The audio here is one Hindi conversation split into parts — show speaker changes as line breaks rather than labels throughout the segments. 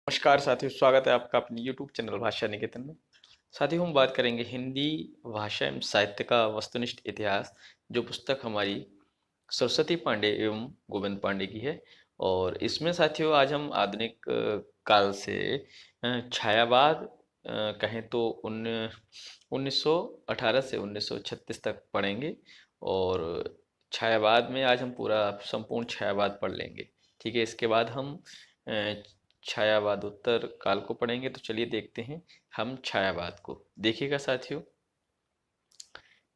नमस्कार साथियों, स्वागत है आपका अपने YouTube चैनल भाषा निकेतन में। साथियों, हम बात करेंगे हिंदी भाषा एवं साहित्य का वस्तुनिष्ठ इतिहास, जो पुस्तक हमारी सरस्वती पांडे एवं गोविंद पांडे की है। और इसमें साथियों आज हम आधुनिक काल से छायावाद कहें तो 1918 से 1936 तक पढ़ेंगे। और छायावाद में आज हम पूरा संपूर्ण छायावाद पढ़ लेंगे। ठीक है, इसके बाद हम अ, छायावाद उत्तर काल को पढ़ेंगे। तो चलिए देखते हैं हम छायावाद को। देखिएगा साथियों,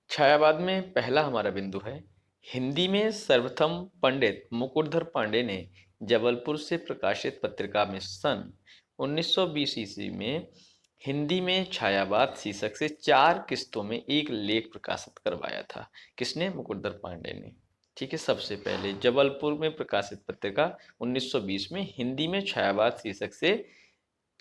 छायावाद में पहला हमारा बिंदु है, हिंदी में सर्वप्रथम पंडित मुकुटधर पांडे ने जबलपुर से प्रकाशित पत्रिका में सन 1920 ईस्वी में हिंदी में छायावाद शीर्षक से 4 किस्तों में एक लेख प्रकाशित करवाया था। किसने? मुकुटधर पांडे ने। ठीक है, सबसे पहले जबलपुर में प्रकाशित पत्रिका 1920 में हिंदी में छायावाद शीर्षक से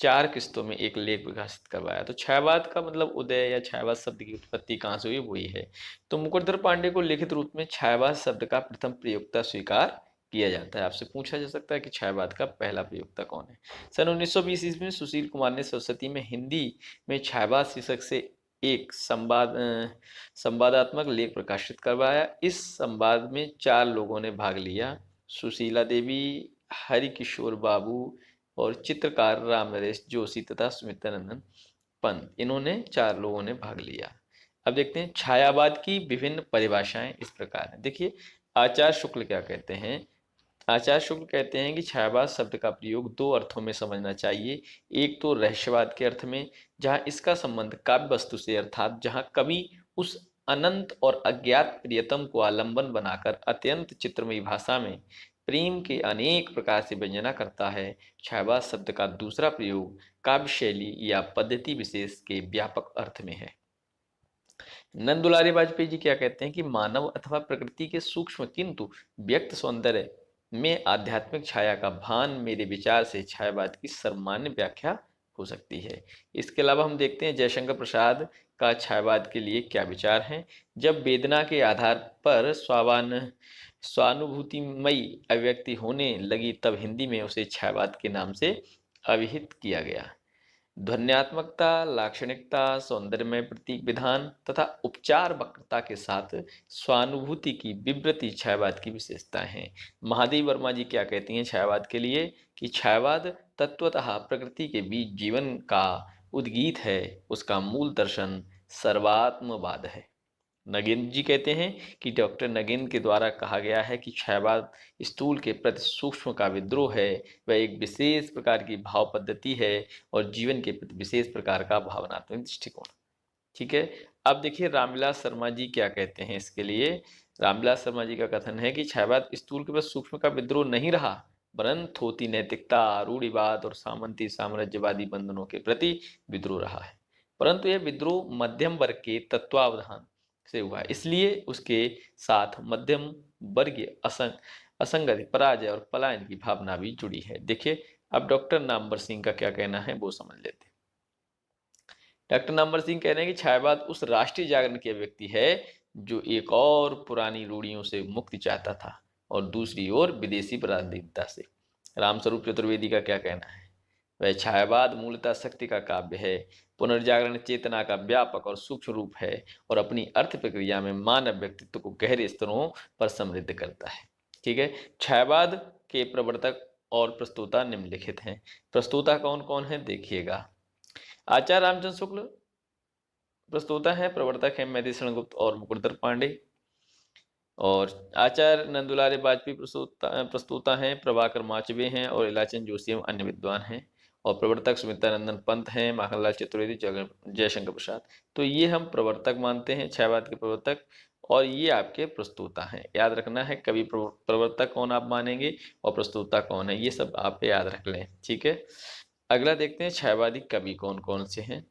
4 किस्तों में एक लेख प्रकाशित करवाया। तो छायावाद का मतलब उदय या छायावाद शब्द की उत्पत्ति कहाँ से हुई, वही है। तो मुकुटधर पांडे को लिखित रूप में छायावाद शब्द का प्रथम प्रयोक्ता स्वीकार किया जाता है। आपसे पूछा जा सकता है कि छायावाद का पहला प्रयोक्ता कौन है। सन 1920 ईस्वी में सुशील कुमार ने सरस्वती में हिंदी में छायावाद शीर्षक से एक संवादात्मक लेख प्रकाशित करवाया। इस संवाद में 4 लोगों ने भाग लिया, सुशीला देवी, हरिकिशोर बाबू और चित्रकार राम नरेश जोशी तथा सुमित्रानंदन पंत। इन्होंने 4 लोगों ने भाग लिया। अब देखते हैं छायावाद की विभिन्न परिभाषाएं इस प्रकार हैं। देखिए, आचार्य शुक्ल क्या कहते हैं। आचार्य शुक्ल कहते हैं कि छायावाद शब्द का प्रयोग 2 अर्थों में समझना चाहिए। एक तो रहस्यवाद के अर्थ में, जहां इसका संबंध काव्य वस्तु से, अर्थात जहां कवि उस अनंत और अज्ञात प्रियतम को आलंबन बनाकर अत्यंत चित्रमयी भाषा में प्रेम के अनेक प्रकार से व्यंजना करता है। छायावाद शब्द का दूसरा प्रयोग काव्य शैली या पद्धति विशेष के व्यापक अर्थ में है। नंद दुलारी वाजपेयी जी क्या कहते हैं कि मानव अथवा प्रकृति के सूक्ष्म किंतु व्यक्त सौंदर्य में आध्यात्मिक छाया का भान मेरे विचार से छायावाद की सर्वमान्य व्याख्या हो सकती है। इसके अलावा हम देखते हैं जयशंकर प्रसाद का छायावाद के लिए क्या विचार हैं। जब वेदना के आधार पर स्वानुभूतिमयी अभिव्यक्ति होने लगी, तब हिंदी में उसे छायावाद के नाम से अभिहित किया गया। ध्वन्यात्मकता, लाक्षणिकता, सौंदर्यमय प्रतीक विधान तथा उपचार वक्रता के साथ स्वानुभूति की विवृति छायावाद की विशेषताएं हैं। महादेवी वर्मा जी क्या कहती हैं छायावाद के लिए कि छायावाद तत्वतः प्रकृति के बीच जीवन का उद्गीत है, उसका मूल दर्शन सर्वात्मवाद है। नगेंद्र जी कहते हैं कि डॉक्टर नगेंद्र के द्वारा कहा गया है कि छायावाद स्थूल के प्रति सूक्ष्म का विद्रोह है, वह एक विशेष प्रकार की भाव पद्धति है और जीवन के प्रति विशेष प्रकार का भावनात्मक दृष्टिकोण। ठीक है, अब देखिए रामविलास शर्मा जी क्या कहते हैं इसके लिए। रामविलास शर्मा जी का कथन है कि छायावाद स्थूल के प्रति सूक्ष्म का विद्रोह नहीं रहा, वरन थोथी नैतिकता, रूढ़िवाद और सामंती साम्राज्यवादी बंधनों के प्रति विद्रोह रहा है। परंतु यह विद्रोह मध्यम वर्ग के तत्वावधान से हुआ, इसलिए उसके साथ मध्यम वर्गीय असंगति, पराजय और पलायन की भावना भी जुड़ी है। देखिए, अब डॉक्टर नामवर सिंह का क्या कहना है वो समझ लेते हैं। डॉक्टर नामवर सिंह कह रहे हैं कि छायावाद उस राष्ट्रीय जागरण की अभिव्यक्ति है जो एक और पुरानी रूढ़ियों से मुक्ति चाहता था और दूसरी ओर विदेशी पराधीनता से। रामस्वरूप चतुर्वेदी का क्या कहना है। वह छायावाद मूलतः शक्ति का काव्य है, पुनर्जागरण चेतना का व्यापक और सूक्ष्म रूप है और अपनी अर्थ प्रक्रिया में मानव व्यक्तित्व को गहरे स्तरों पर समृद्ध करता है। ठीक है, छायावाद के प्रवर्तक और प्रस्तुता निम्नलिखित हैं। प्रस्तुता कौन कौन है देखिएगा। आचार्य रामचंद्र शुक्ल प्रस्तोता है, प्रवर्तक है मैथिली शरण गुप्त और मुकुटधर पांडे। और आचार्य नंदुलारे वाजपेयी प्रस्तोता हैं, प्रभाकर माचवे हैं और इलाचंद जोशी एवं अन्य विद्वान हैं। और प्रवर्तक सुमित्रानंदन पंत हैं, माखनलाल चतुर्वेदी, जयशंकर प्रसाद। तो ये हम प्रवर्तक मानते हैं, छायावाद के प्रवर्तक। और ये आपके प्रस्तोता हैं। याद रखना है, कवि प्रवर्तक कौन आप मानेंगे और प्रस्तोता कौन है, ये सब आप याद रख लें। ठीक है, अगला देखते हैं छायावादी कवि कौन कौन से हैं।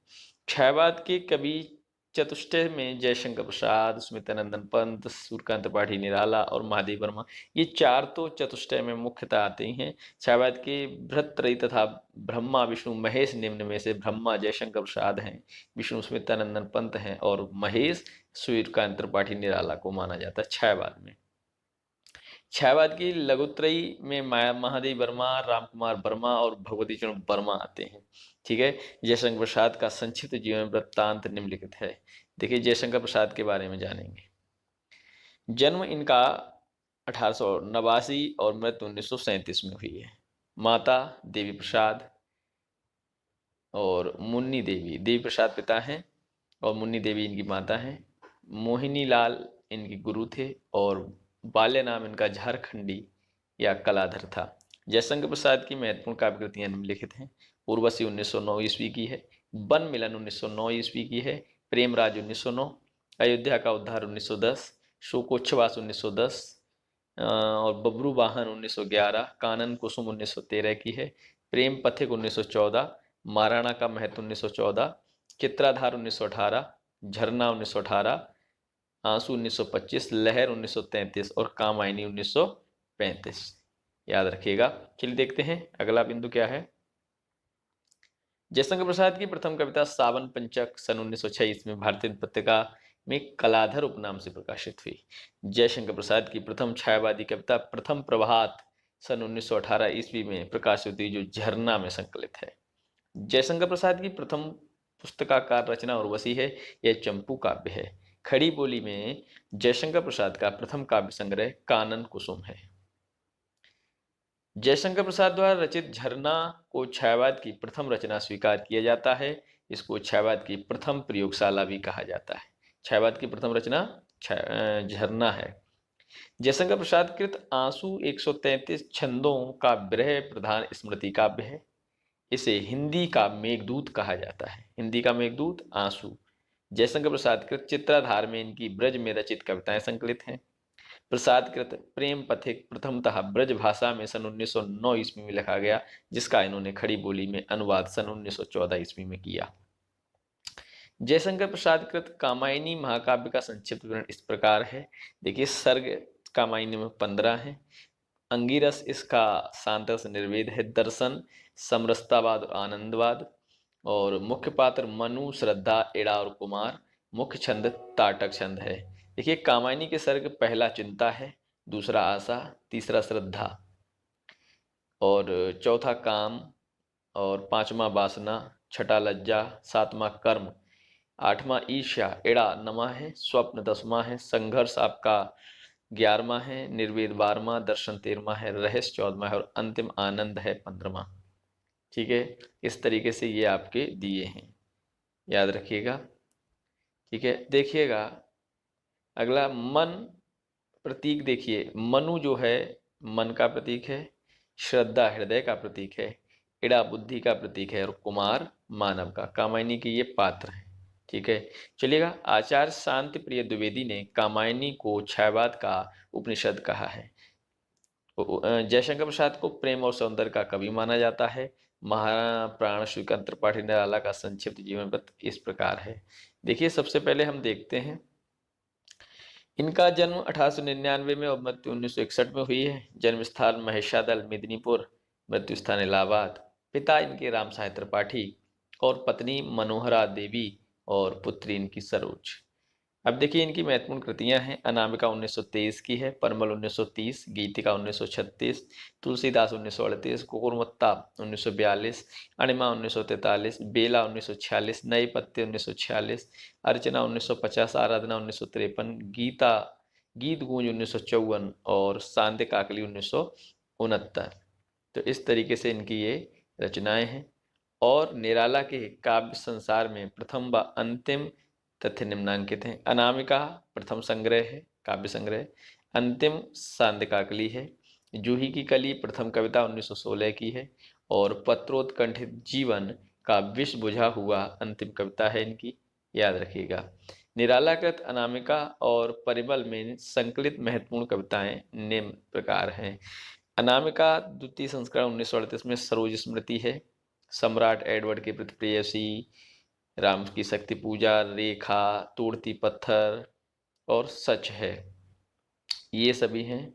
छायावाद के कवि चतुष्टय में जयशंकर प्रसाद, सुमित्रानंदन पंत, सूर्यकांत त्रिपाठी निराला और महादेवी वर्मा, ये 4 तो चतुष्टय में मुख्यतः आते ही हैं। छायावाद के भर्तृहरि तथा ब्रह्मा विष्णु महेश निम्न में से ब्रह्मा जयशंकर प्रसाद हैं, विष्णु सुमित्रानंदन पंत हैं और महेश सूर्यकांत त्रिपाठी निराला को माना जाता है छायावाद में। छायावाद की लघुत्रयी में माया महादेवी वर्मा, राम कुमार वर्मा और भगवती चरण वर्मा आते हैं। ठीक है। जयशंकर प्रसाद का संक्षिप्त जीवन वृत्तांत निम्नलिखित है। देखिए जयशंकर प्रसाद के बारे में जानेंगे। जन्म इनका 1889 और मृत्यु 1937 में हुई है। माता देवी प्रसाद और मुन्नी देवी, देवी प्रसाद पिता हैं और मुन्नी देवी इनकी माता हैं। मोहिनी लाल इनके गुरु थे और बाल्य नाम इनका झारखंडी या कलाधर था। जयशंकर प्रसाद की महत्वपूर्ण काव्य कृतियां निम्नलिखित हैं। उर्वशी 1909 ईस्वी की है, वन मिलन 1909 ईस्वी की है, प्रेमराज 1909, अयोध्या का उद्धार 1910, शोकोच्छ्वास 1910 और बबरू वाहन 1911, कानन कुसुम 1913 की है, प्रेम पथिक 1914, महाराणा का महत्व 1914, चित्राधार 1918, झरना 1918, आंसू 1925, लहर 1933 और कामायनी 1935। याद रखिएगा। चलिए देखते हैं अगला बिंदु क्या है। जयशंकर प्रसाद की प्रथम कविता सावन पंचक सन 1906 में भारतीय पत्रिका में कलाधर उपनाम से प्रकाशित हुई। जयशंकर प्रसाद की प्रथम छायावादी कविता प्रथम प्रभात सन 1918 ईस्वी में प्रकाशित हुई, जो झरना में संकलित है। जयशंकर प्रसाद की प्रथम पुस्तकाकार रचना उर्वशी है। यह चंपू काव्य है। खड़ी बोली में जयशंकर प्रसाद का प्रथम काव्य संग्रह कानन कुसुम है। जयशंकर प्रसाद द्वारा रचित झरना को छायावाद की प्रथम रचना स्वीकार किया जाता है। इसको छायावाद की प्रथम प्रयोगशाला भी कहा जाता है। छायावाद की प्रथम रचना झरना है। जयशंकर प्रसाद कृत आंसू 133 छंदों का विरह प्रधान स्मृति काव्य है। इसे हिंदी का मेघदूत कहा जाता है। हिंदी का मेघदूत आंसू। जयशंकर प्रसाद कृत चित्राधार में इनकी ब्रज में रचित कविताएं संकलित हैं। प्रसाद कृत प्रेम पथिक प्रथमतः ब्रज भाषा में सन 1909 ईस्वी में लिखा गया, जिसका इन्होंने खड़ी बोली में अनुवाद सन 1914 ईस्वी में किया। जयशंकर प्रसाद कृत कामायनी महाकाव्य का संक्षिप्त विवरण इस प्रकार है। देखिए सर्ग कामायनी में 15 है। अंगिरस इसका सांतरस निर्वेद है। दर्शन समरसतावाद और आनंदवाद। और मुख्य पात्र मनु, श्रद्धा, एड़ा और कुमार। मुख्य छंद ताटक छंद है। देखिए कामायनी के सर्ग पहला चिंता है, दूसरा आशा, तीसरा श्रद्धा और चौथा काम और पांचवा वासना, छठा लज्जा, सातवां कर्म, आठवां ईर्ष्या, एड़ा नमा है, स्वप्न 10वां है, संघर्ष आपका 11वां है, निर्वेद 12वां, दर्शन 13वां है, रहस्य 14वां है और अंतिम आनंद है 15वां। ठीक है। इस तरीके से ये आपके दिए हैं, याद रखिएगा। ठीक है। देखिएगा अगला मन प्रतीक। देखिए मनु जो है मन का प्रतीक है, श्रद्धा हृदय का प्रतीक है, इड़ा बुद्धि का प्रतीक है और कुमार मानव का। कामायनी के ये पात्र हैं। ठीक है। चलिएगा। आचार्य शांति प्रिय द्विवेदी ने कामायनी को छायावाद का उपनिषद कहा है। जयशंकर प्रसाद को प्रेम और सौंदर्य का कवि माना जाता है। महाराणा प्राण श्रीकांत त्रिपाठी निराला का संक्षिप्त जीवन वृत्त इस प्रकार है। देखिए सबसे पहले हम देखते हैं इनका जन्म 1899 में और मृत्यु 1961 में हुई है। जन्म स्थान महेशादल मेदिनीपुर, मृत्यु स्थान इलाहाबाद। पिता इनके राम साय त्रिपाठी और पत्नी मनोहरा देवी और पुत्री इनकी सरोज। अब देखिए इनकी महत्वपूर्ण कृतियां हैं। अनामिका 1923 की है, परमल 1930, गीतिका 1936, तुलसीदास 1938, कुकुरमुत्ता 1942, अणिमा 1943, बेला 1946, नए पत्ते 1946, अर्चना 1950, आराधना 1953, गीता गीत गूंज 1954 और सांध्य काकली 1969। तो इस तरीके से इनकी ये रचनाएं हैं। और निराला के काव्य संसार में प्रथम व अंतिम तथ्य निम्नांकित हैं। अनामिका प्रथम संग्रह है, काव्य संग्रह। अंतिम सांध्य काकली है। जूही की कली प्रथम कविता 1916 की है और पत्रोत्कंठित जीवन का विष बुझा हुआ अंतिम कविता है इनकी, याद रखिएगा। निरालाकृत अनामिका और परिमल में संकलित महत्वपूर्ण कविताएं निम्न प्रकार हैं। अनामिका द्वितीय संस्करण 1938 में सरोज स्मृति है। सम्राट एडवर्ड के प्रति प्रेयसी, राम की शक्ति पूजा, रेखा, तोड़ती पत्थर और सच है, ये सभी हैं।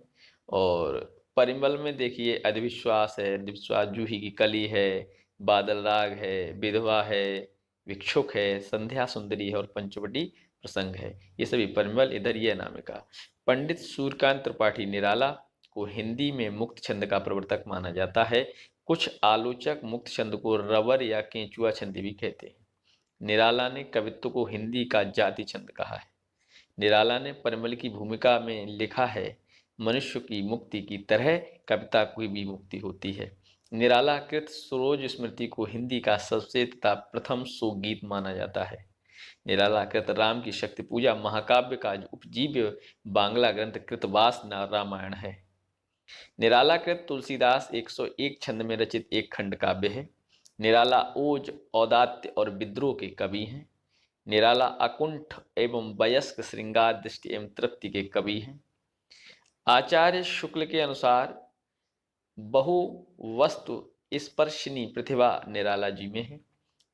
और परिमल में देखिए अधिविश्वास है, विश्वास, जूही की कली है, बादल राग है, विधवा है, भिक्षुक है, संध्या सुंदरी है और पंचवटी प्रसंग है। ये सभी परिमल। इधर ये अनामिका। पंडित सूर्यकांत त्रिपाठी निराला, को हिंदी में मुक्त छंद का प्रवर्तक माना जाता है। कुछ आलोचक मुक्त छंद को रबर या केंचुआ छंद भी कहते हैं। निराला ने कवित्व को हिंदी का जाति छंद कहा है। निराला ने परिमल की भूमिका में लिखा है, मनुष्य की मुक्ति की तरह कविता की भी मुक्ति होती है। निराला कृत सरोज स्मृति को हिंदी का सबसे तथा प्रथम शोक गीत माना जाता है। निराला कृत राम की शक्ति पूजा महाकाव्य का उपजीव्य बांग्ला ग्रंथ कृतवास रामायण है। निराला कृत तुलसीदास 101 छंद में रचित एक खंड काव्य है। निराला ओज, औदात्य और विद्रोह के कवि हैं। निराला अकुंठ एवं वयस्क श्रृंगार दृष्टि एवं तृप्ति के कवि हैं। आचार्य शुक्ल के अनुसार बहु वस्तु स्पर्शिनी प्रतिभा निराला जी में है।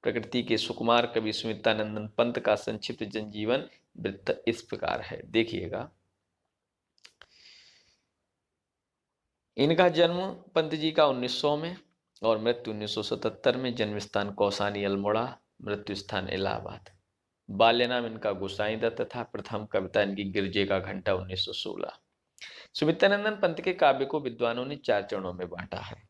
प्रकृति के सुकुमार कवि सुमित्रानंदन पंत का संक्षिप्त जनजीवन वृत्त इस प्रकार है, देखिएगा। इनका जन्म पंत जी का 1900 में और मृत्यु 1977 में। जन्म स्थान कौसानी अल्मोड़ा, मृत्यु स्थान इलाहाबाद। बाल्य नाम इनका गोसाई दत्त था। प्रथम कविता इनकी गिरजे का घंटा 1916। सुमित्रानंदन पंत के काव्य को विद्वानों ने 4 चरणों में बांटा है।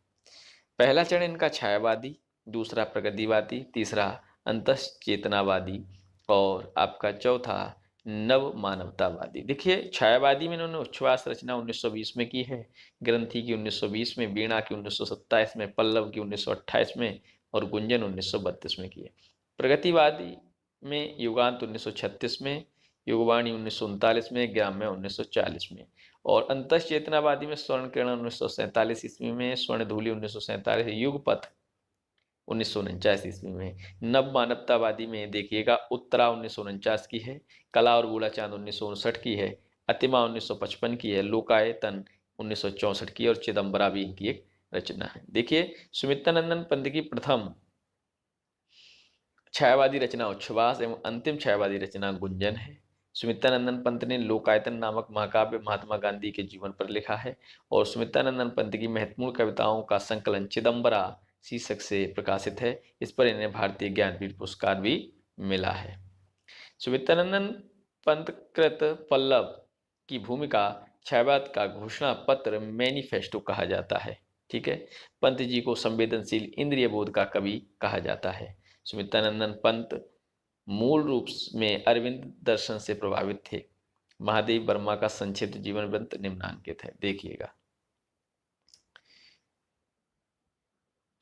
पहला चरण इनका छायावादी, दूसरा प्रगतिवादी, तीसरा अंतश्चेतनावादी और आपका चौथा नव मानवतावादी। देखिए, छायावादी में इन्होंने उच्छ्वास रचना 1920 में की है, ग्रंथि की 1920 में, वीणा की 1927 में, पल्लव की 1928 में और गुंजन 1932 में की है। प्रगतिवादी में युगांत 1936 में, युगवाणी 1939 में, ग्राम्य 1940 में और अंतश्चेतनावादी में स्वर्ण किरण 1947 ईस्वी में, स्वर्ण धूलि 1947, युगपथ 1949 ईस्वी में। नव मानवतावादी में देखिएगा, उत्तरा 1949 की है, कला और बूढ़ा चांद 1959 की है, अतिमा 1955 की है, लोकायतन 1964 की और चिदम्बरा भी इनकी एक रचना है। देखिए, सुमित्रानंदन पंत की प्रथम छायावादी रचना उच्छ्वास एवं अंतिम छायावादी रचना गुंजन है। सुमित्रानंदन पंत ने लोकायतन नामक महाकाव्य महात्मा गांधी के जीवन पर लिखा है और सुमित्रानंदन पंत की महत्वपूर्ण कविताओं का संकलन चिदम्बरा शीर्षक से प्रकाशित है। इस पर इन्हें भारतीय ज्ञानपीठ पुरस्कार भी मिला है। सुमित्रानंदन पंत कृत पल्लव की भूमिका छायावाद का घोषणा पत्र मैनिफेस्टो कहा जाता है। ठीक है, पंत जी को संवेदनशील इंद्रिय बोध का कवि कहा जाता है। सुमित्रानंदन पंत मूल रूप में अरविंद दर्शन से प्रभावित थे। महादेव वर्मा का संक्षिप्त जीवन वृत्त निम्नांकित है, देखिएगा।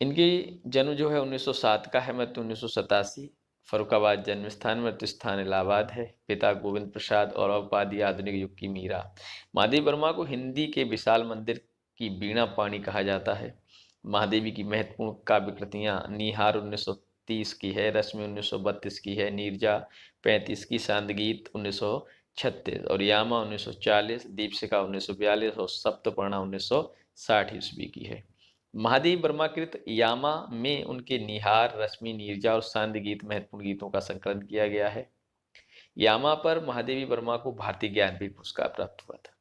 इनकी जन्म जो है 1907 का है, मृत्यु 1987। फरुखाबाद जन्म स्थान, मृत्यु स्थान इलाहाबाद है। पिता गोविंद प्रसाद और उपाधि आधुनिक युग की मीरा। महादेव वर्मा को हिंदी के विशाल मंदिर की वीणा पाणी कहा जाता है। महादेवी की महत्वपूर्ण काव्य कृतियां निहार 1930 की है, रश्मि 1932 की है, नीरजा 35 की, सांदगीत 1936 और यामा 1940, दीपशिखा 1942 और सप्तपर्णा 1960 ईस्वी की है। महादेव वर्मा कृत यामा में उनके निहार, रश्मि, नीरजा और सांध्य गीत महत्वपूर्ण गीतों का संकलन किया गया है। यामा पर महादेवी वर्मा को भारतीय ज्ञानपीठ पुरस्कार प्राप्त हुआ था।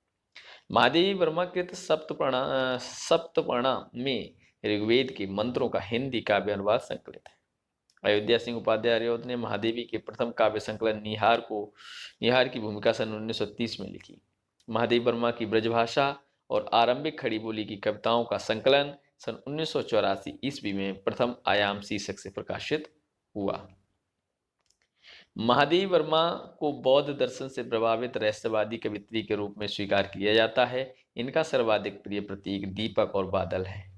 महादेवी वर्मा कृत सप्तपर्णा में ऋग्वेद के मंत्रों का हिंदी काव्य अनुवाद संकलित है। अयोध्या सिंह उपाध्याय अयोध्या ने महादेवी के प्रथम काव्य संकलन निहार की भूमिका सन 1930 में लिखी। महादेव वर्मा की ब्रजभाषा और आरंभिक खड़ी बोली की कविताओं का संकलन सन 1984 ईस्वी में प्रथम आयाम शीर्षक से प्रकाशित हुआ। महादेव वर्मा को बौद्ध दर्शन से प्रभावित रहस्यवादी कवित्री के रूप में स्वीकार किया जाता है। इनका सर्वाधिक प्रिय प्रतीक दीपक और बादल है।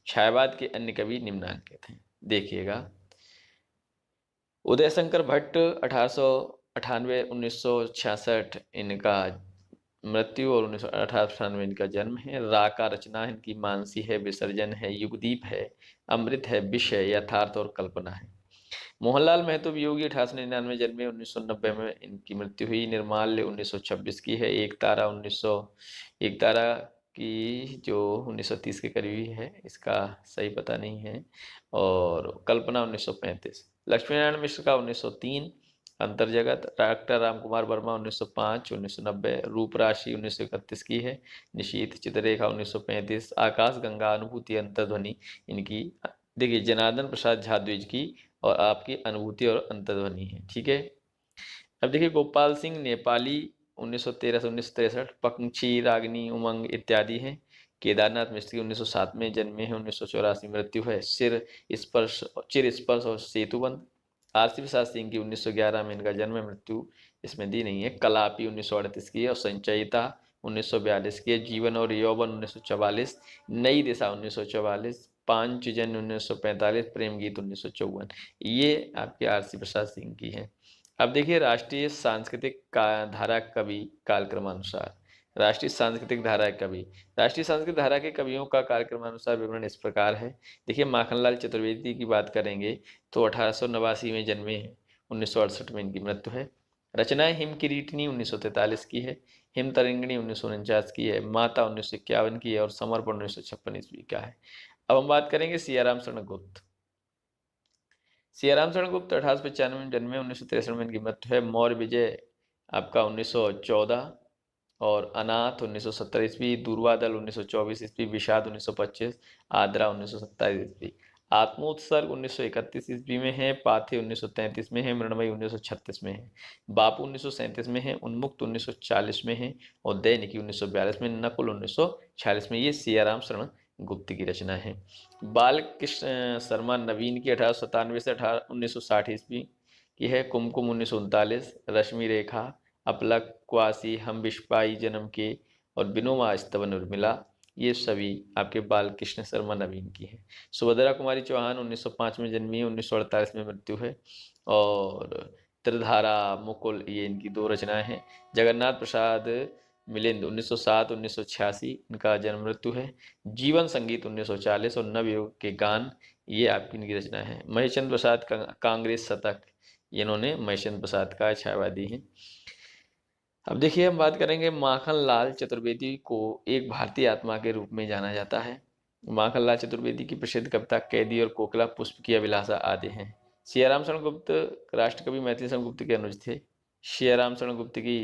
छायावाद के अन्य कवि निम्नांकित हैं, देखिएगा। उदय शंकर भट्ट 1898-1966 इनका मृत्यु और 1898 इनका जन्म है। रा का रचना इनकी मानसी है, विसर्जन है, युगदीप है, अमृत है, विषय, यथार्थ और कल्पना है। मोहनलाल महतो वियोगी 1899 जन्मे, 1990 में इनकी मृत्यु हुई। निर्माल्य 1926 की है। एक तारा की जो 1930 के करीब है, इसका सही पता नहीं है। और कल्पना 1935। लक्ष्मीनारायण मिश्र का 1903, अंतर्जगत। डॉक्टर रामकुमार वर्मा 1905, 1990। रूपराशि 1931 की है। निशीथ, चित्ररेखा 1935। आकाश गंगा, अनुभूति, अंतर्ध्वनि इनकी देखिए जनार्दन प्रसाद झा द्विज की और आपकी अनुभूति और अंतर्ध्वनि है। ठीक है, अब देखिए गोपाल सिंह नेपाली 1913 से 1963। पंक्षी, रागिनी, उमंग इत्यादि हैं। केदारनाथ मिश्र 1907 में जन्मे हैं, 1984 मृत्यु है। चिर स्पर्श और सेतुबंध। आरसी प्रसाद सिंह की 1911 में इनका जन्म है, मृत्यु इसमें दी नहीं है। कलापी 1938 की है और संचयिता 1942 की है। जीवन और यौवन 1944, नई दिशा 1944, पांचजन्य 1945, प्रेम गीत 1954। ये आपके आरसी प्रसाद सिंह की है। अब देखिए राष्ट्रीय सांस्कृतिक धारा कवि कालक्रमानुसार। राष्ट्रीय सांस्कृतिक धारा कवि, राष्ट्रीय सांस्कृतिक धारा के कवियों का कालक्रमानुसार विवरण इस प्रकार है। देखिए माखनलाल चतुर्वेदी की बात करेंगे तो 1889 में जन्मे हैं, 1968 में इनकी मृत्यु है। रचनाएं हिम किरीटनी 1943 की है, हिम तरंगिणी 1949 की है, माता 1951 की है और समर्पण 1956 ईस्वी का है। अब हम बात करेंगे सियाराम शरण गुप्त। सियाराम शरण गुप्त 1895 में जन्मे, 1963 में इनकी मृत्यु है। मौर्य विजय आपका 1914 और अनाथ 1970 ईस्वी, दूर्वादल 1924 ईस्वी, विषाद 1925, आद्रा 1927 ईस्वी। आत्मोत्सर्ग 1931 ईस्वी में है, पाथे 1933 में है, मृणमयी 1936 में है, बापू 1937 में है, उन्मुक्त 1940 में है और दैनिकी 1942 में, नकुल 1946 में। ये सियाराम शरण गुप्त की रचना है। बाल कृष्ण शर्मा नवीन की 1897 से 1960 ईस्वी की है। कुमकुम 1939, रश्मि रेखा, अपलक, क्वासी, हम विश्वाई जन्म के और बिनोमा स्तवन उर्मिला, ये सभी आपके बाल कृष्ण शर्मा नवीन की है। सुभद्रा कुमारी चौहान 1905 में जन्मी है, 1948 में मृत्यु है। और त्रिधारा, मुकुल, ये इनकी दो रचनाएं हैं। जगन्नाथ प्रसाद मिलिंद 1907 1986 इनका जन्म मृत्यु है। जीवन संगीत 1940 और नवयुग के गान, ये आपकी इनकी रचना है। महेशचंद्र प्रसाद कांग्रेस शतक, इन्होंने महेशचंद्र प्रसाद का छायावादी है। अब देखिए हम बात करेंगे माखनलाल चतुर्वेदी को एक भारतीय आत्मा के रूप में जाना जाता है। माखनलाल चतुर्वेदी की प्रसिद्ध कविता कैदी और कोकिला, पुष्प की अभिलाषा आदि हैं। सियाराम शरण गुप्त राष्ट्रकवि मैथिली शरण गुप्त के अनुज थे। सियाराम शरण गुप्त की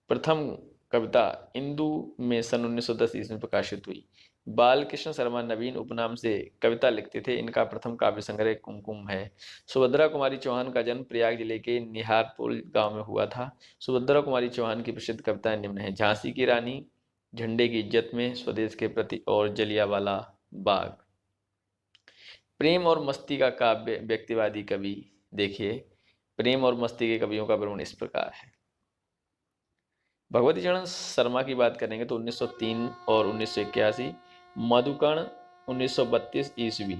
प्रथम कविता इंदु में सन 1910 ईस्वी में प्रकाशित हुई। बालकृष्ण शर्मा नवीन उपनाम से कविता लिखते थे। इनका प्रथम काव्य संग्रह कुमकुम है। सुभद्रा कुमारी चौहान का जन्म प्रयाग जिले के निहारपुर गांव में हुआ था। सुभद्रा कुमारी चौहान की प्रसिद्ध कविताएं निम्न हैं। झांसी की रानी, झंडे की इज्जत में, स्वदेश के प्रति और जलियांवाला बाग। प्रेम और मस्ती का काव्य व्यक्तिवादी कवि। देखिए प्रेम और मस्ती के कवियों का वर्णन इस प्रकार है। भगवती चरण शर्मा की बात करेंगे तो 1903 और 1981, मधुकर्ण 1932 ईस्वी,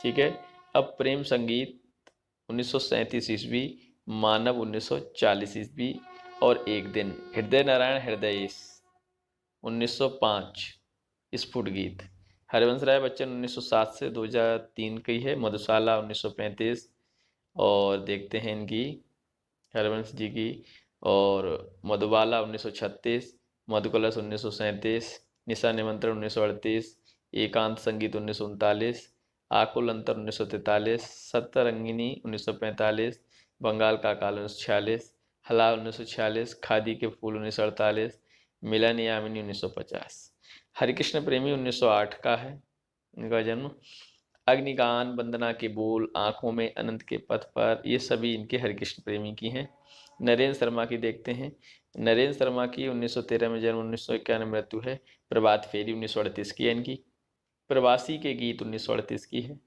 ठीक है। अब प्रेम संगीत 1937 ईस्वी, मानव 1940 ईस्वी और एक दिन, हृदय नारायण हृदय 1905 स्फुट गीत। हरिवंश राय बच्चन 1907 से 2003 की है। मधुशाला 1935 और देखते हैं इनकी हरिवंश जी की। और मधुबाला 1936, मधुकलश 1937, निशा निमंत्रण 1938, एकांत संगीत 1939, आकुल अंतर 1943, सप्तरंगिनी 1945, बंगाल का काल 1946, हला 1946, खादी के फूल 1948, मिलन यामिनी 1950। हरिकृष्ण प्रेमी 1908 का है इनका जन्म। अग्निगान, वंदना के बोल, आंखों में अनंत के पथ पर, ये सभी इनके हरिकृष्ण प्रेमी की हैं। नरेंद्र शर्मा की देखते हैं। नरेंद्र शर्मा की 1913 में जन्म, 1991 में मृत्यु है। प्रभात फेरी 1938 की है इनकी। प्रवासी के गीत 1938 की है।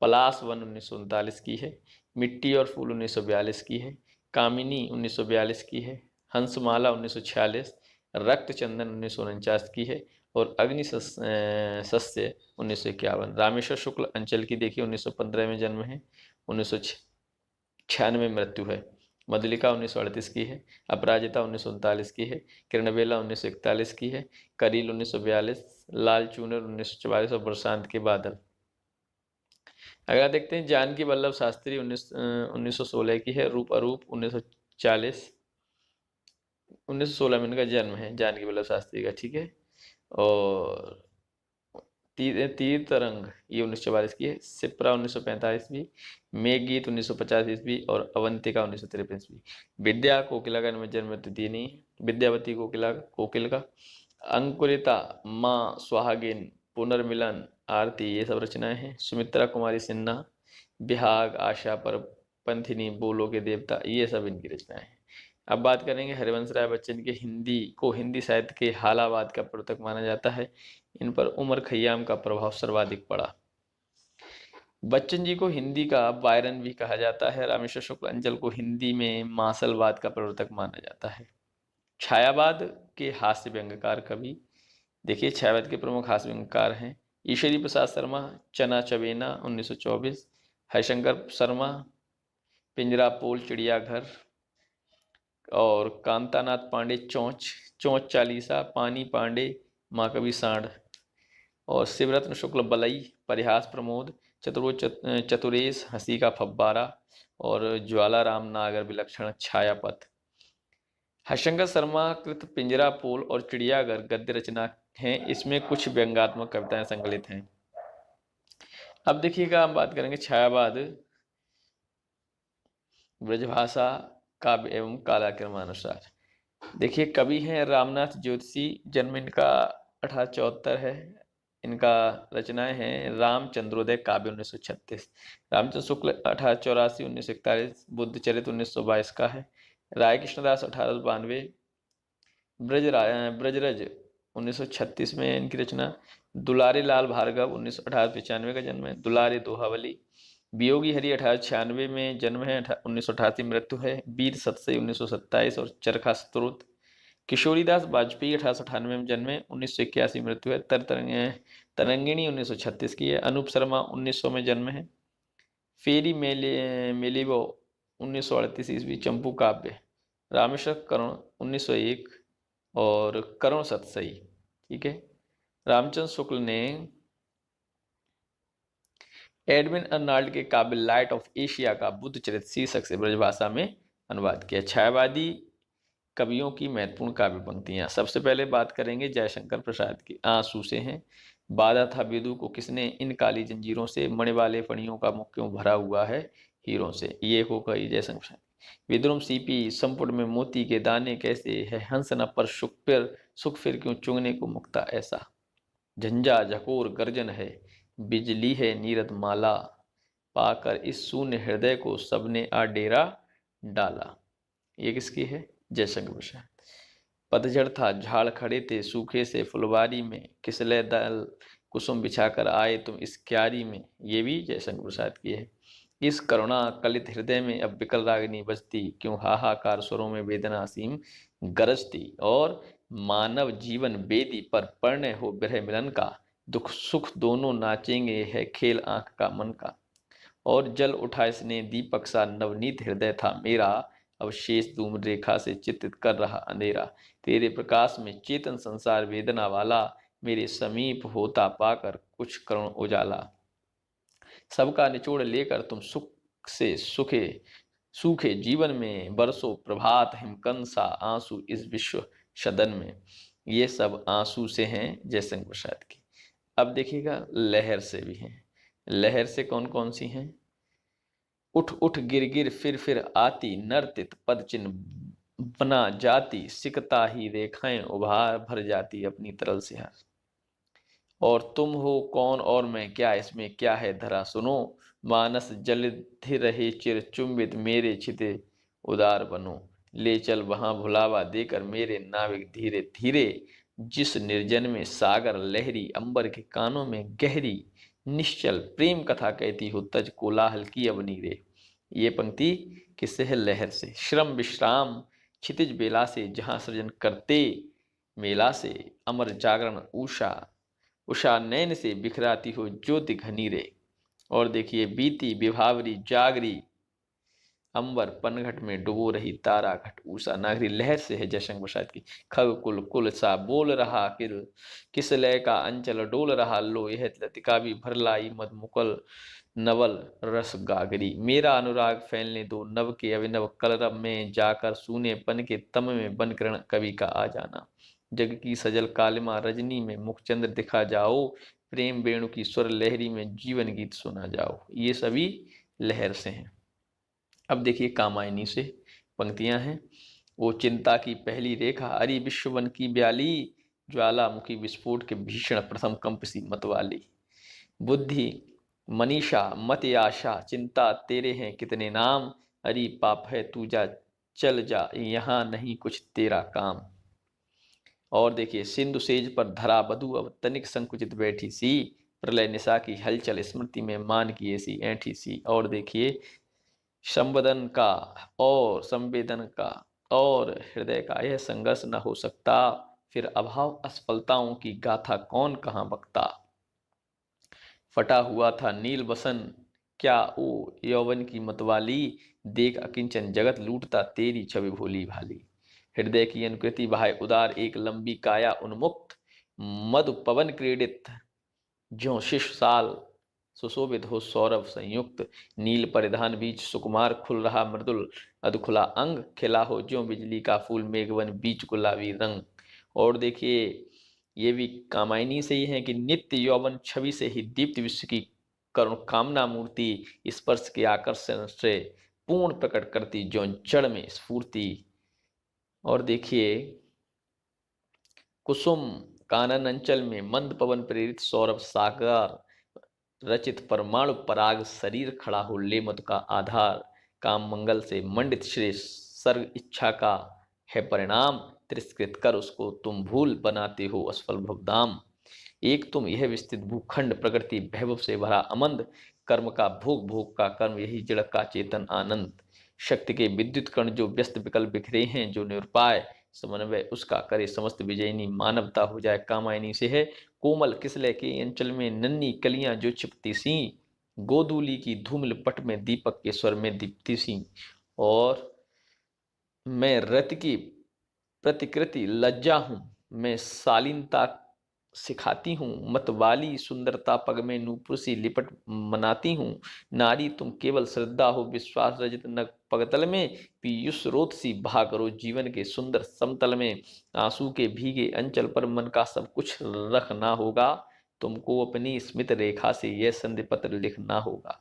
पलाश वन 1939 की है। मिट्टी और फूल 1942 की है। कामिनी 1942 की है। हंसमाला 1946, रक्त चंदन 1949 की है और अग्नि सस्य 1951। रामेश्वर शुक्ल अंचल की देखिए 1915 में जन्म है, 1996 में मृत्यु है। मधुलिका 1938 की है। अपराजिता 1939 की है। किरणबेला 1941 की है। करील 1942, लाल चूनर 1944 और बरसात के बादल। अगला देखते हैं जानकी वल्लभ शास्त्री 1916 की है। रूप अरूप 1940, 1916 में इनका जन्म है जानकी वल्लभ शास्त्री का, ठीक है। और तीर तरंग ये 1944 की है। सिप्रा 1945 ईस्वी, मेघगीत 1950 ईस्वी और अवंतिका 1953 ईस्वी। विद्या कोकिला का जन्म मृत्यु दी नहीं। विद्यावती कोकिल का। अंकुरिता, माँ, सुहागिन, पुनर्मिलन, आरती, ये सब रचनाएं हैं। सुमित्रा कुमारी सिन्हा, बिहाग, आशा पर पंथिनी, बोलो के देवता, ये सब इनकी रचनाएं हैं। अब बात करेंगे हरिवंश राय बच्चन के हिंदी साहित्य के हालावाद का प्रवर्तक माना जाता है। इन पर उमर खैयाम का प्रभाव सर्वाधिक पड़ा। बच्चन जी को हिंदी का बायरन भी कहा जाता है। रामेश्वर शुक्ल अंचल को हिंदी में मासलवाद का प्रवर्तक माना जाता है। छायावाद के हास्य व्यंग्यकार कवि, देखिए छायावाद के प्रमुख हास्य व्यंग्यकार हैं ईश्वरी प्रसाद शर्मा, चना चबेना 1924, हरिशंकर शर्मा, पिंजरापोल चिड़ियाघर, और कांतानाथ पांडे चोंच, चोंच चालीसा, पानी पांडे, माँ कवि सांड, और शिवरत्न शुक्ल बलई, परिहास प्रमोद, चतुरेश हंसी का फब्बारा, और ज्वालाराम नागर विलक्षण छायापथ। हरिशंकर शर्मा कृत पिंजरापोल और चिड़ियाघर गद्य रचना हैं। इसमें कुछ व्यंग्यात्मक कविताएं संकलित हैं। अब देखिएगा हम बात करेंगे छायावाद, ब्रजभाषा काव्य एवं कालक्रमानुसार। देखिए कवि हैं रामनाथ ज्योतिषी, जन्म इनका 1874 है। इनका रचनाएं हैं रामचंद्रोदय काव्य 1936, रामचंद्र शुक्ल 1884, 1941, बुद्ध चरित्र 1922 का है, राय कृष्णदास 1892, ब्रजरज 1936 में इनकी रचना, दुलारे लाल भार्गव 1895 का जन्म है, दुलारे दोहावली, वियोगी हरि 1896 में जन्म है, 1988 मृत्यु है, वीर सतसई 1927 और चरखा स्तोत्र, किशोरीदास वाजपेयी 1898 में जन्मे, 1981 मृत्यु है, तरंगिणी 1936 की है, अनूप शर्मा 1900 में जन्म है, फेरी मेलेवो 1938 ईस्वी चंपू काव्य, रामेश्वर करुण 1901 और करुण सतसई। ठीक है, रामचंद्र शुक्ल ने एडविन अर्नाल्ड के काव्य लाइट ऑफ एशिया का बुद्ध चरित्र शीर्षक से ब्रजभाषा में अनुवाद किया। छायावादी कवियों की महत्वपूर्ण काव्य पंक्तियां, सबसे पहले बात करेंगे जयशंकर प्रसाद की। आंसू से हैं, बाधा था बेदू को किसने, इन काली जंजीरों से, मणि वाले फणियों का मुख क्यों भरा हुआ है हीरों से, ये हो गई जयशंकर प्रसाद। विद्रुम सीपी संपुट में मोती के दाने कैसे है, हंस न पर सुख फिर क्यों चुंगने को मुक्ता ऐसा, झंझा झकोर गर्जन है, बिजली है नीरद माला, पाकर इस शून्य हृदय को सबने आ डेरा डाला। ये किसकी है, जयशंकर प्रसाद। पतझड़ था झाड़ खड़े थे सूखे से फुलवारी में, किसले दल कुसुम बिछाकर आए तुम इस क्यारी में, ये भी जयशंकर प्रसाद की है। इस करुणा कलित हृदय में अब विकल रागिनी बजती, क्यों हाहाकार स्वरों में वेदना असीम गरजती, और मानव जीवन बेदी पर पड़ने हो बिरह मिलन का, दुख सुख दोनों नाचेंगे है खेल आंख का मन का, और जल उठा इसने दीपक सा नवनीत हृदय था मेरा, अब शेष धूम रेखा से चित्रित कर रहा अंधेरा, तेरे प्रकाश में चेतन संसार वेदना वाला, मेरे समीप होता पाकर कुछ करुण उजाला, सबका निचोड़ लेकर तुम सुख से सूखे जीवन में, बरसो प्रभात हिमकंसा आंसू इस विश्व सदन में। ये सब आंसू से हैं जयशंकर प्रसाद की। अब देखिएगा लहर से भी हैं। लहर से कौन कौन सी हैं, उठ उठ गिर गिर फिर आती, नर्तित पद चिन्ह बना जाती, सिकता ही रेखाएं उभार भर जाती अपनी तरल से हार, और तुम हो कौन और मैं क्या, इसमें क्या है धरा सुनो, मानस जलधि रहे चिर चुंबित मेरे छिते उदार बनो, ले चल वहां भुलावा देकर मेरे नाविक धीरे धीरे, जिस निर्जन में सागर लहरी अंबर के कानों में गहरी, निश्चल प्रेम कथा कहती हो तज कोलाहल की अवनी रे। ये पंक्ति किससे है, लहर से। श्रम विश्राम क्षितिज बेला से, जहां सृजन करते मेला से, अमर जागरण उषा नैन से बिखराती हो ज्योति घनी रे, और देखिए बीती विभावरी जागरी अंबर पनघट में डुबो रही तारा घट ऊषा नागरी। लहर से है जयशंकर प्रसाद की। खग कुल कुल सा बोल रहा किस लय का अंचल डोल रहा, लो यह लतिका भी भर लाई मद मुकल नवल रस गागरी, मेरा अनुराग फैलने दो नव के अभिनव कलरव में, जाकर सूने पन के तम में बन किरण कवि का आ जाना, जग की सजल कालिमा रजनी में मुखचंद्र दिखा जाओ, प्रेम वेणु की स्वर लहरी में जीवन गीत सुना जाओ। ये सभी लहर से हैं। अब देखिए कामायनी से पंक्तियां हैं। वो चिंता की पहली रेखा अरि विश्ववन की ब्याली, ज्वालामुखी विस्फोट के भीषण प्रथम कंपसी मतवाली, बुद्धि मनीषा मत आशा चिंता तेरे हैं कितने नाम, अरि पाप है तू जा चल जा, यहाँ नहीं कुछ तेरा काम। और देखिए, सिंधु सेज पर धरा बधु अब तनिक संकुचित बैठी सी, प्रलय निशा की हलचल स्मृति में मान की ऐसी ऐठी सी। और देखिए, संवेदन का और संवेदन का और हृदय का यह संघर्ष न हो सकता, फिर अभाव असफलताओं की गाथा कौन कहाँ बकता। फटा हुआ था नील बसन क्या ओ यौवन की मतवाली, देख अकिंचन जगत लूटता तेरी छवि भोली भाली। हृदय की अनुकृति बहाय उदार एक लंबी काया उन्मुक्त, मधु पवन क्रीडित ज्यों शिशु साल सुशोभित हो सौरभ संयुक्त। नील परिधान बीच सुकुमार खुल रहा मृदुल अधखुला अंग, खिला हो ज्यों बिजली का फूल मेघवन बीच गुलाबी रंग। और देखिए, ये भी कामायनी से ही है कि नित्य यौवन छवि से ही दीप्त विश्व की करुण कामना मूर्ति, स्पर्श के आकर्षण से पूर्ण प्रकट करती जो जड़ में स्फूर्ति। और देखिए, कुसुम कानन अंचल में मंद पवन प्रेरित सौरभ सागर रचित परमाणु पराग शरीर खड़ा हो ले मत का आधार, काम मंगल से मंडित श्रेष्ठ सर्ग इच्छा का है परिणाम, तिरस्कृत कर उसको तुम भूल बनाते हो असफल भवदाम। एक तुम यह विस्तृत भूखंड प्रकृति वैभव से भरा अमंद, कर्म का भोग भोग का कर्म यही जड़ का चेतन आनंद। शक्ति के विद्युत कण जो व्यस्त विकल्प बिखरे हैं, जो निरुपाय समन्वय उसका करे समस्त विजयनी मानवता हो जाए कामायनी से है। कोमल किसले के अंचल में नन्ही कलियां जो छिपती सी, गोधूली की धूमिल पट में दीपक के स्वर में दीप्ति सी। और मैं रति की प्रतिकृति लज्जा हूँ, मैं शालीनता सिखाती हूँ, मतवाली सुंदरता पग में नूपुर सी लिपट मनाती हूँ। नारी तुम केवल श्रद्धा हो विश्वास रजत नग पगतल में, पीयूष रोत सी बहा करो जीवन के सुंदर समतल में। आंसू के भीगे अंचल पर मन का सब कुछ रखना होगा, तुमको अपनी स्मित रेखा से यह संधि पत्र लिखना होगा।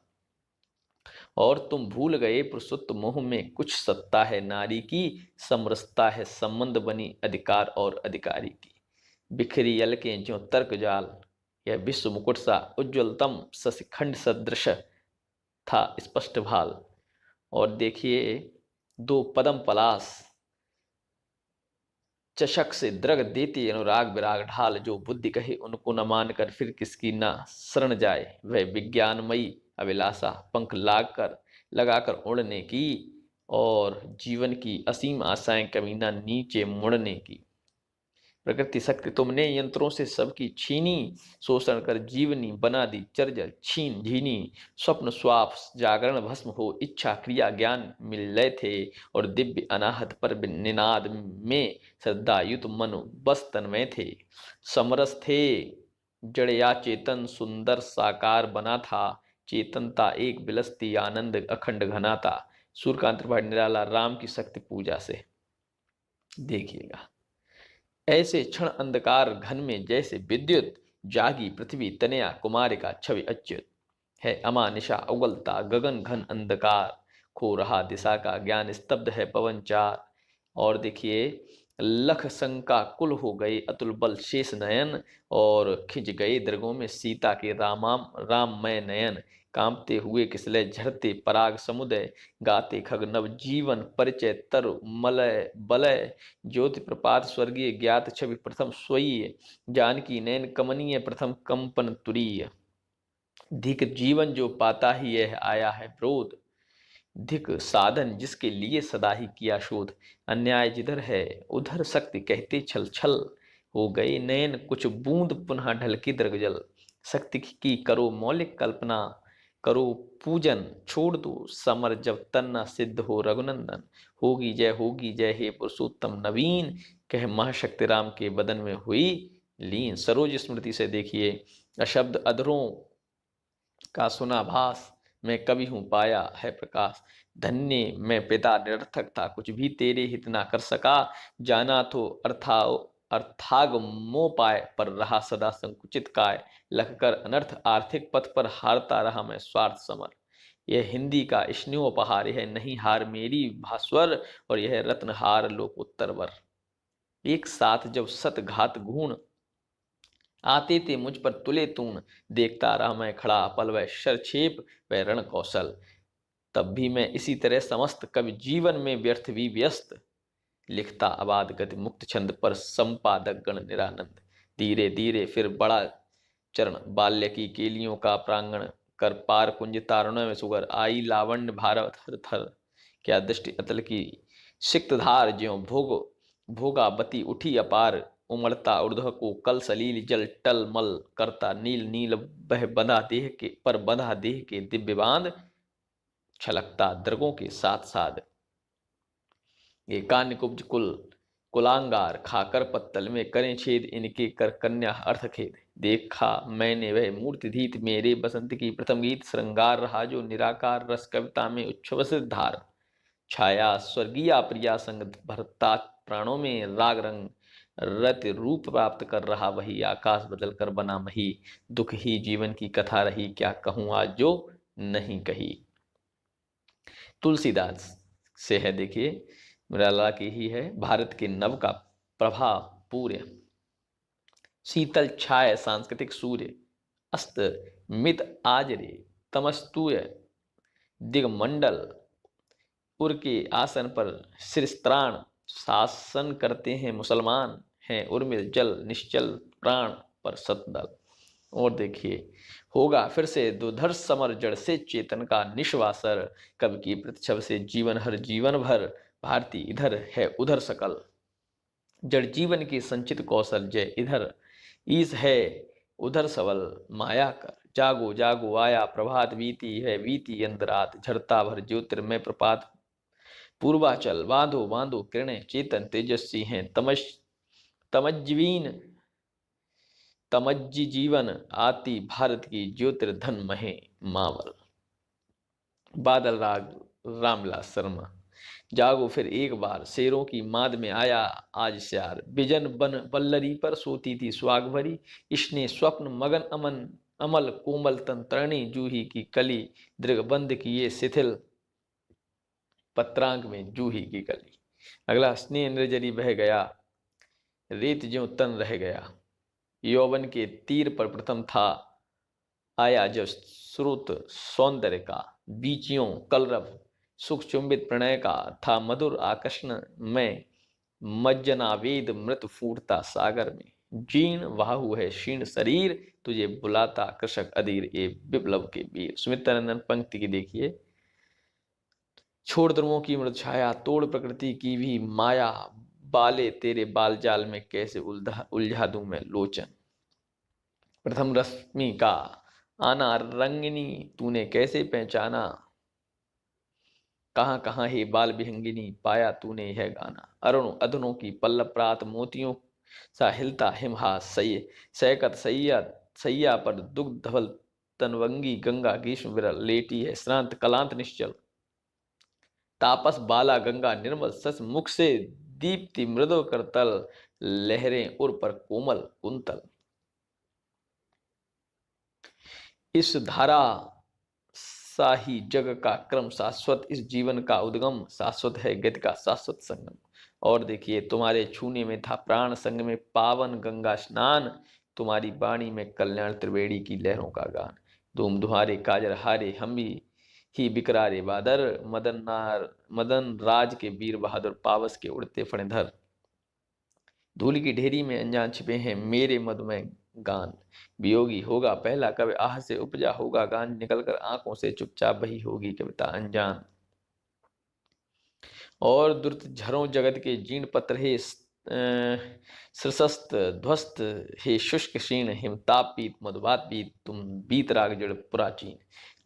और तुम भूल गए पुरुषत्व मोह में कुछ सत्ता है नारी की, समरसता है संबंध बनी अधिकार और अधिकारी की। बिखरी अलकें ज्यों तर्क जाल, यह विश्व मुकुट सा उज्ज्वलतम शशिखंड सदृश था स्पष्ट भाल। और देखिए, दो पदम पलाश चषक से द्रग देती अनुराग विराग ढाल, जो बुद्धि कहे उनको न मानकर फिर किसकी न शरण जाए। वह विज्ञानमयी अभिलाषा पंख लगाकर उड़ने की, और जीवन की असीम आशाएं कभी न नीचे मुड़ने की। प्रकृति शक्ति तुमने यंत्रों से सबकी छीनी, शोषण कर जीवनी बना दी चर्जर छीन झीनी। स्वप्न स्वाप जागरण भस्म हो इच्छा क्रिया ज्ञान मिल थे, और दिव्य अनाहत पर निनाद में श्रद्धायुत मनु बस तन्मय थे। समरस थे जड़ या चेतन सुंदर साकार बना था, चेतनता एक बिलसती आनंद अखंड घना था। सूर्यकांत त्रिपाठी निराला राम की शक्ति पूजा से। देखिएगा, ऐसे क्षण अंधकार घन में जैसे विद्युत, जागी पृथ्वी तनया कुमारिका छवि अच्युत। है अमानिशा उगलता गगन घन अंधकार, खो रहा दिशा का ज्ञान स्तब्ध है पवन चार। और देखिए, लख शंका कुल हो गए अतुल बल शेष नयन, और खिंच गए दृगों में सीता के राममय नयन। कांपते हुए किसले झरते पराग समुदय, गाते खग नव जीवन परिचय तर मलय बलय। ज्योति प्रपात स्वर्गीय ज्ञात छवि प्रथम स्वयं, जानकी नयन कमनीय प्रथम कंपन तुरीय। धिक जीवन जो पाता ही यह आया है क्रोध, धिक साधन जिसके लिए सदा ही किया शोध। अन्याय जिधर है उधर शक्ति कहते छल छल, हो गए नयन कुछ बूंद पुनः ढलकी दृगजल। शक्ति की करो मौलिक कल्पना, करो पूजन छोड़ दो समर जब तन्ना सिद्ध हो रघुनंदन। होगी जय हे पुरुषोत्तम नवीन, कह महाशक्ति राम के बदन में हुई लीन। सरोज स्मृति से देखिए, अशब्द अधरों का सुना भास, मैं कवि हूँ पाया है प्रकाश। धन्य मैं पिता निरर्थक था कुछ भी तेरे हित ना कर सका, जाना तो अर्थाग मोह पाए पर रहा सदा संकुचित काय। लखकर अनर्थ आर्थिक पथ पर हारता रहा मैं स्वार्थ समर। यह हिंदी का स्नेहोपहार, यह नहीं हार मेरी भास्वर, और यह रत्नहार लोकोत्तरवर। एक साथ जब सत घात घूण आते थे मुझ पर तुले तूण, देखता रहा मैं खड़ा पल वह शरछेप वह रण कौशल। तब भी मैं इसी तरह समस्त कवि जीवन में व्यर्थ भी व्यस्त, लिखता आबाद गति मुक्त छंद पर संपादक गण निरानंद। धीरे धीरे फिर बड़ा चरण बाल्य की केलियों का प्रांगण कर पार कुंज तारुण्य में सुगर आई लावण्य भारत थर थर। क्या दृष्टि अतल की सिक्त धार ज्यों भोगावती उठी अपार, उमड़ता ऊर्ध्व को कल सलील जल टल मल करता नील नील बह बंधा देह के पर बंधा देह के दिव्य बांध, छलकता दर्गों के साथ साथ। ये कान्य कुब्ज कुलांगार खाकर पत्तल में करें छेद, इनके कर कन्या अर्थ खेद। देखा मैंने वह मूर्ति धीत मेरे बसंत की प्रथम गीत, श्रृंगार रहा जो निराकार रस कविता में उच्छ्वस धार। छाया स्वर्गीय प्रिया संग भरता प्राणों में राग रंग, रत रूप प्राप्त कर रहा वही आकाश बदल कर बना मही। दुख ही जीवन की कथा रही क्या कहूँ आज जो नहीं कही। तुलसीदास से है, देखिए निराला की ही है। भारत के नव का प्रभा पूर्य, शीतल छाय सांस्कृतिक सूर्य, अस्त मित आजरे तमस्तूय दिगमंडल, उर के आसन पर शिरस्त्राण शासन करते हैं मुसलमान, हैं उर्मिल जल निश्चल प्राण पर सतदल। और देखिए होगा फिर से दुधर समर जड़ से चेतन का निश्वासर, कवि की प्रतिक्षव से जीवन हर जीवन भर, भारती इधर है उधर सकल। जड़ जीवन के संचित कौशल जय इधर ईस है उधर सबल, माया कर जागो जागो आया प्रभात, बीती है बीती अंतरात, झरता भर ज्योतिर्मय प्रपात। पूर्वाचल बांधो बांधो किरणें चेतन तेजस्वी हैं, तमज्जीवीन तमज्जी जीवन आती भारत की ज्योतिर्धन महे मावल। बादल राग रामविलास शर्मा। जागो फिर एक बार शेरों की माद में आया आज श्यार, बिजन बन बल्लरी पर सोती थी सुहाग भरी, इसने स्वप्न मगन अमन अमल कोमल तंत्रणी, जूही की कली दृगबंध किए शिथिल, पत्रांग में जूही की कली। अगला स्नेह निर्जरी बह गया रेत ज्यों तन रह गया, यौवन के तीर पर प्रथम था आया जब श्रुत सौंदर्य का, बीचियों कलरव सुख चुंबित प्रणय का था मधुर आकर्षण में, मज्जनावेद मृत फूटता सागर में, जीर्ण वाहु है क्षीण शरीर तुझे बुलाता कृषक अधीर, ए विप्लव के वीर। सुमित्रानंदन पंक्ति की देखिए, छोड़ ध्रुवों की मृत छाया तोड़ प्रकृति की भी माया, बाले तेरे बाल जाल में कैसे उलझा दूं मैं लोचन। प्रथम रश्मि का आना रंगिनी तूने कैसे पहचाना, कहाँ कहाँ है बाल विहंगिनी पाया तूने यह गाना। अरुण अधनों की पल्लव प्रात मोतियों सा हिलता हिमहास, सैकत सैया पर दुग्ध धवल तनवंगी गंगा ग्रीष्म विरल, लेटी है श्रांत कलांत निश्चल, तापस बाला गंगा निर्मल सस मुख से दीप्ति मृदु करतल, लहरें उर पर कोमल कुंतल। इस धारा सा ही जग का क्रम शाश्वत, इस जीवन का उद्गम शाश्वत है गति का शाश्वत संगम। और देखिए तुम्हारे छूने में था प्राण, संग में पावन गंगा स्नान, तुम्हारी वाणी में कल्याण त्रिवेणी की लहरों का गान। तुम तुम्हारे काजर हारे हम ही बिकरारे बादर, मदन राज के वीर बहादुर पावस के उड़ते फणिधर, धूल की ढेरी में अनजान छिपे हैं मेरे मधुमय गान, वियोगी होगा पहला कवि आह से उपजा होगा गान, निकलकर आंखों से चुपचाप बही होगी कविता अनजान। और द्रुत झरों जगत के जीर्ण पत्र हे सशस्त ध्वस्त, हे शुष्क क्षीण हिमताप पीत मधुबात पीत, तुम बीत राग जड़ प्राचीन,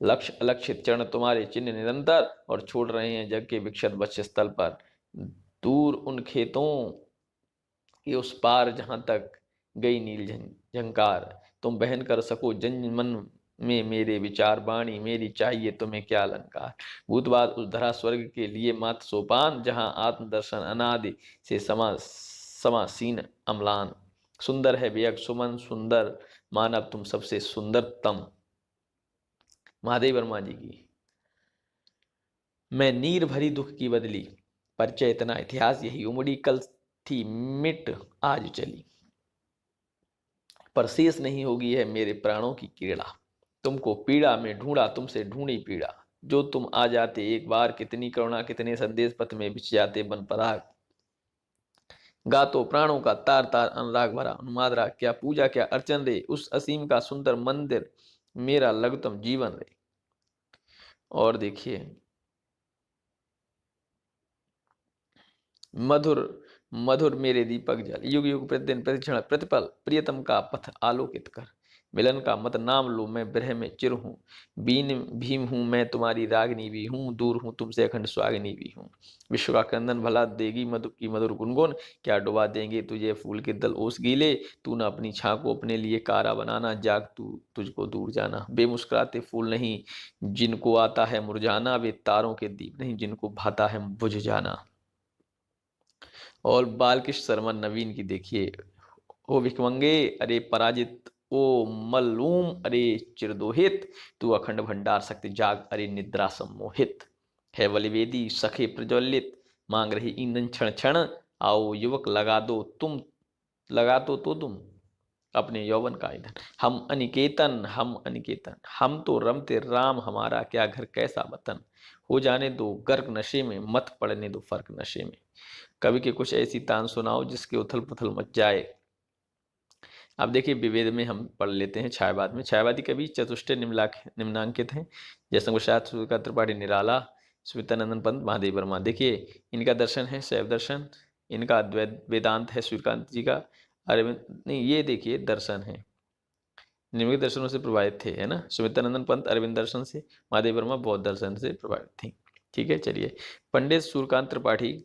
लक्ष्य अलक्षित चरण तुम्हारे चिन्ह निरंतर, और छोड़ रहे हैं जग के विक्षत वक्षस्थल पर, दूर उन खेतों के उस पार जहां तक गई नील झंकार, तुम बहन कर सको जन मन में मेरे विचार, बाणी मेरी चाहिए तुम्हें क्या अलंकार। भूतबाद उस धरा स्वर्ग के लिए मात्र सोपान, जहां आत्मदर्शन अनादि से समासीन अम्लान, सुंदर है बेयक सुमन सुंदर मानव तुम सबसे सुंदरतम। महादेव वर्मा जी की। मैं नीर भरी दुख की बदली, परिचय इतना इतिहास यही उमड़ी, कल थी मिट आज चली, पर शेष नहीं होगी है मेरे प्राणों की क्रीड़ा, तुमको पीड़ा में ढूंढा तुमसे ढूंढी पीड़ा, जो तुम आ जाते एक बार, कितनी करुणा कितने संदेश पथ में बिछ जाते बन पराग। गातो प्राणों का तार तार अनुराग भरा, उन्माद राग, क्या पूजा क्या अर्चन रे, उस असीम का सुंदर मंदिर मेरा लघुतम जीवन रे। और देखिए, मधुर मधुर मेरे दीपक जल, युग युग प्रतिदिन प्रतिक्षण प्रतिपल प्रियतम का पथ आलोकित कर। मिलन का मत नाम लो, मैं विरह में चिर हूँ, बीन भीम हूँ मैं तुम्हारी रागनी भी हूँ, दूर हूँ तुमसे अखंड सुहागिनी भी हूँ। विश्व का क्रंदन भला देगी मधु की मधुर गुनगुन, क्या डुबा देंगे तुझे फूल के दल ओस गीले। तू न अपनी छां को अपने लिए कारा बनाना, जाग तू तुझको दूर जाना। बेमुस्कुराते फूल नहीं जिनको आता है मुरझाना, वे तारों के दीप नहीं जिनको भाता है बुझ जाना। और बालकृष्ण शर्मा नवीन की देखिए, ओ भिखमंगे अरे पराजित, ओ मल्लूम अरे चिरदोहित, तू अखंड भंडार शक्ति जाग अरे निद्रा सम्मोहित। है बलिवेदी सखे प्रज्वलित, मांग रही ईंधन क्षण क्षण, आओ युवक लगा तो तुम अपने यौवन का ईंधन। हम अनिकेतन, हम तो रमते राम, हमारा क्या घर कैसा वतन। हो जाने दो गर्क नशे में, मत पड़ने दो फर्क नशे में। कवि के कुछ ऐसी तान सुनाओ जिसके उथल पुथल मच जाए। अब देखिए, विवेद में हम पढ़ लेते हैं छायावाद में। छायावादी कवि चतुष्टय निम्नांकित हैं, जैसे प्रसाद सूर्यकांत त्रिपाठी निराला, स्मितानंदन पंत, महादेव वर्मा। देखिए, इनका दर्शन है शैव दर्शन, इनका अद्वैत वेदांत है सूर्यकांत जी का। अरविंद नहीं, ये देखिए दर्शन है, निम्नलिखित दर्शनों से प्रभावित थे, है ना। सुमित्रानंदन पंत अरविंद दर्शन से, महादेव वर्मा बौद्ध दर्शन से प्रभावित थी। ठीक है, चलिए। पंडित सूर्यकांत त्रिपाठी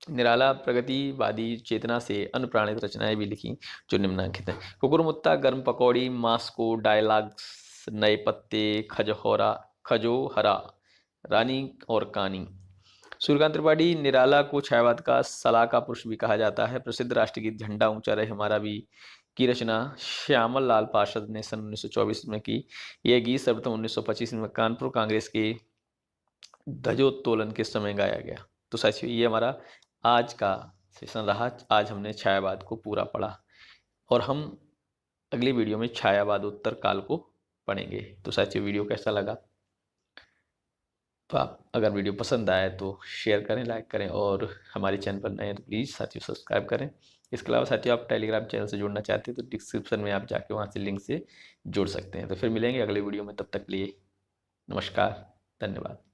निराला प्रगतिवादी चेतना से अनुप्राणित रचनाएं भी लिखी जो निम्नांकित हैं। कुकुरमुत्ता, गर्म पकौड़ी, मास्को डायलॉग्स, नए पत्ते, खजोहरा, रानी और कानी। सूर्यकांत त्रिपाठी निराला को छायावाद का सलाह का पुरुष भी कहा जाता है। प्रसिद्ध राष्ट्रगीत झंडा ऊंचा रहे हमारा भी की रचना श्यामल लाल पार्षद ने सन 1924 में की। यह गीत सर्वप्रथम 1925 में कानपुर कांग्रेस के ध्वजोत्तोलन के समय गाया गया। तो साथियों, ये हमारा आज का सेशन रहा। आज हमने छायावाद को पूरा पढ़ा और हम अगली वीडियो में छायावाद उत्तर काल को पढ़ेंगे। तो साथियों, वीडियो कैसा लगा? तो आप अगर वीडियो पसंद आए तो शेयर करें, लाइक करें, और हमारे चैनल पर नए हैं तो प्लीज़ साथियों सब्सक्राइब करें। इसके अलावा साथियों, आप टेलीग्राम चैनल से जुड़ना चाहते हैं तो डिस्क्रिप्शन में आप जाके वहाँ से लिंक से जुड़ सकते हैं। तो फिर मिलेंगे अगले वीडियो में, तब तक के लिए नमस्कार, धन्यवाद।